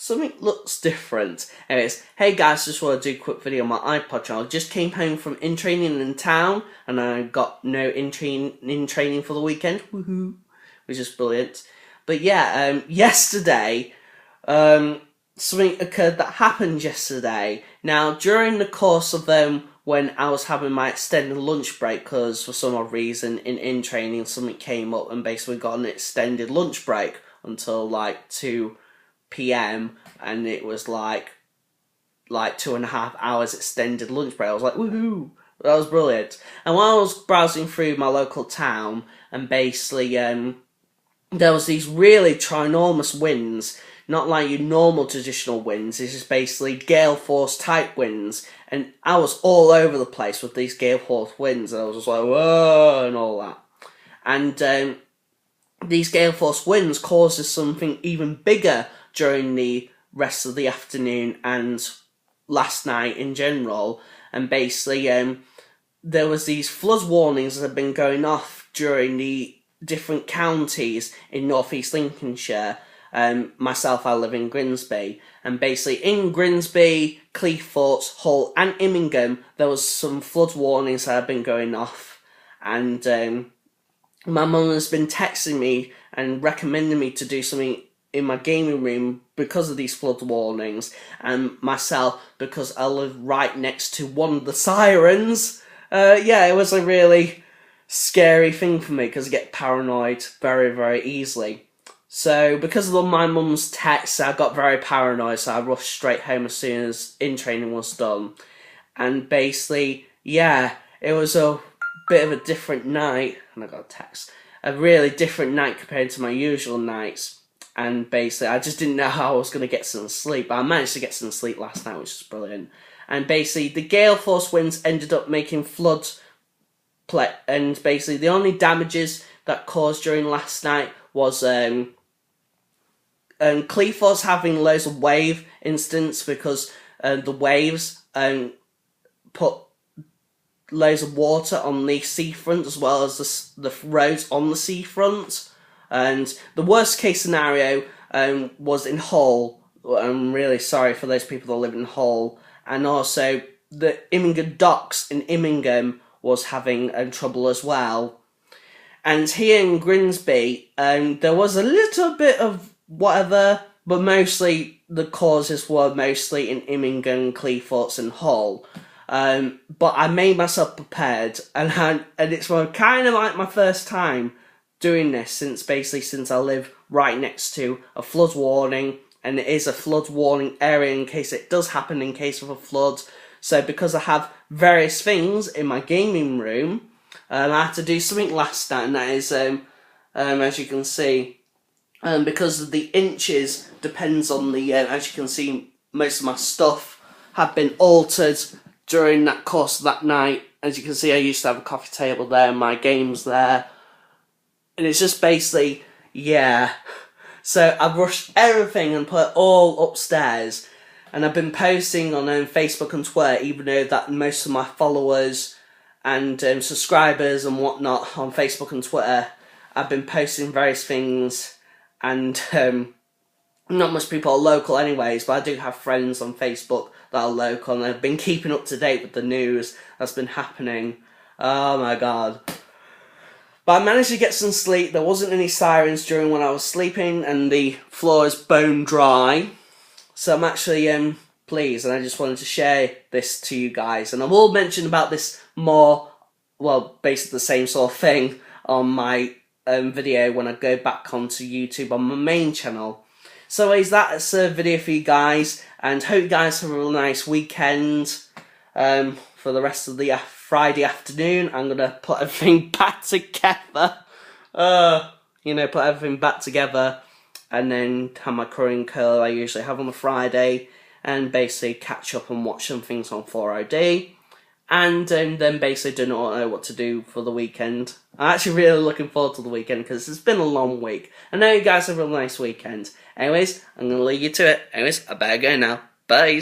something looks different. Anyways, hey guys, just want to do a quick video on my iPod channel. Just came home from in-training in town, and I got no in-training for the weekend, woohoo, which is brilliant. But yeah, yesterday, something occurred that happened yesterday. Now, during the course of when I was having my extended lunch break, because for some odd reason in training something came up and basically got an extended lunch break until like 2 p.m. and it was like 2.5 hours extended lunch break. I was like, woohoo! That was brilliant. And while I was browsing through my local town, and basically there was these really trinormous winds, not like your normal traditional winds. This is basically gale force type winds, and I was all over the place with these gale force winds, and I was just like, whoa, and all that. And these gale force winds causes something even bigger during the rest of the afternoon and last night in general. And basically there was these flood warnings that have been going off during the different counties in northeast Lincolnshire. Myself, I live in Grimsby, and basically in Grimsby, Cleethorpes, Hull and Immingham there was some flood warnings that have been going off, and my mum has been texting me and recommending me to do something in my gaming room because of these flood warnings, and myself because I live right next to one of the sirens. Yeah, it was a really scary thing for me because I get paranoid very, very easily. So because of my mum's text, I got very paranoid, so I rushed straight home as soon as in-training was done. And basically, yeah, it was a bit of a different night, and I got a text. A really different night compared to my usual nights. And basically, I just didn't know how I was going to get some sleep, but I managed to get some sleep last night, which is brilliant. And basically, the gale force winds ended up making floods, and basically the only damages that caused during last night was Cleethorpes having loads of wave incidents because the waves put loads of water on the seafront as well as the roads on the seafront. And the worst case scenario was in Hull. I'm really sorry for those people that live in Hull. And also the Immingham docks in Immingham was having trouble as well. And here in Grimsby, there was a little bit of whatever, but mostly the causes were mostly in Immingham, Cleethorpes and Hull. But I made myself prepared, and it's kind of like my first time doing this since I live right next to a flood warning, and it is a flood warning area in case it does happen in case of a flood. So because I have various things in my gaming room, I had to do something last night, and that is, as you can see, because of the inches depends on the, as you can see, most of my stuff have been altered during that course of that night. As you can see, I used to have a coffee table there, and my games there. And it's just basically, yeah. So I've rushed everything and put it all upstairs. And I've been posting on Facebook and Twitter, even though that most of my followers and subscribers and whatnot on Facebook and Twitter, I've been posting various things. And not much people are local anyways, but I do have friends on Facebook that are local, and I've been keeping up to date with the news that's been happening. Oh my god. But I managed to get some sleep. There wasn't any sirens during when I was sleeping, and the floor is bone dry. So I'm actually pleased, and I just wanted to share this to you guys. And I will mention about this more, well, basically the same sort of thing on my video when I go back onto YouTube on my main channel. So anyways, that's a video for you guys, and hope you guys have a really nice weekend. For the rest of the Friday afternoon, I'm going to put everything back together. Put everything back together, and then have my curry and curl I usually have on a Friday, and basically catch up and watch some things on 4OD. And then basically do not know what to do for the weekend. I'm actually really looking forward to the weekend because it's been a long week. I know you guys have a really nice weekend. Anyways, I'm going to leave you to it. Anyways, I better go now. Bye.